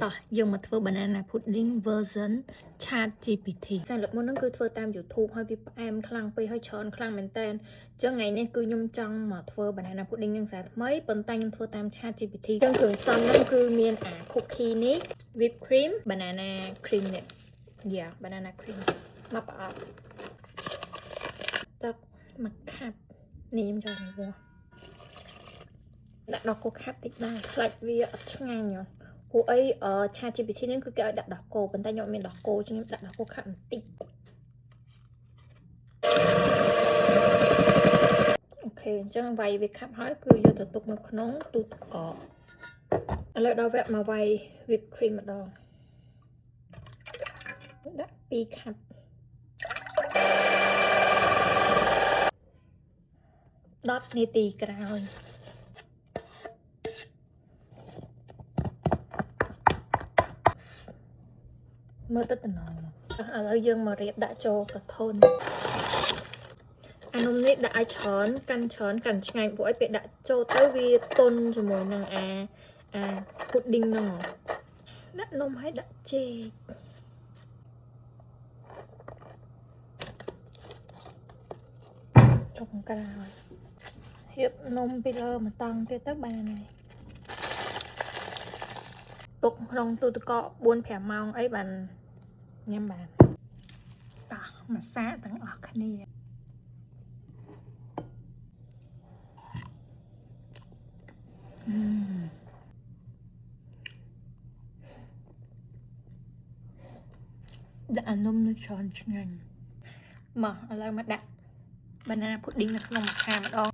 តោះយើងមកធ្វើ banana pudding version Chat GPT សម្រាប់មុនហ្នឹងគឺធ្វើតាម YouTube ហើយវាផ្អែមខ្លាំងពេកហើយច្រើនខ្លាំងមែនតើអញ្ចឹងថ្ងៃនេះគឺខ្ញុំចង់មកធ្វើ banana pudding នឹងសារថ្មីប៉ុន្តែខ្ញុំធ្វើតាម Chat GPT អញ្ចឹងគ្រឿងផ្សំហ្នឹងគឺមានអា cookie នេះ whipped cream banana cream នេះ banana cream មកប្រអប់ទឹកមកខាប់នេះខ្ញុំចូលនេះដាក់ដល់គោខាប់តិចដែរខ្លាច់វាអត់ឆ្ងាញ់ព្រោះអីChat GPT នេះគឺគេឲ្យដាក់ដោះគោប៉ុន្តែខ្ញុំអត់មានដោះគោចឹងខ្ញុំដាក់ដោះគោខាប់បន្តិចអូខេអញ្ចឹងវាយវាខាប់ហើយគឺយកទៅទុកនៅក្នុងទូទឹកកកឥឡូវដល់វគ្គមកវាយ whipped cream ម្ដងដាក់2ខាប់10នាទីក្រោយមើលទៅតំណងឥឡូវយើងមករៀបដាក់ចូលកធុនអានំនេះដាក់ឲ្យច្រើនកាន់ឆ្ងាញ់ព្រោះឲ្យពេលដាក់ចូលទៅវាទន់ជាមួយនឹងអា pudding ហ្នឹងដាក់នំឲ្យដាក់ចេកចុងក្រោយហៀបនំពីលើមកតង់ទៀតទៅបានហើយទុកក្នុងទូទឹកកក 4-5 ម៉ោងអីបានញ៉ាំបានតោះមកសាកទាំងអស់គ្នាដាក់អានំនេះច្រើនឆ្ងាញ់មកឥឡូវមកដាក់ banana pudding នៅក្នុងម្ខាម្ដង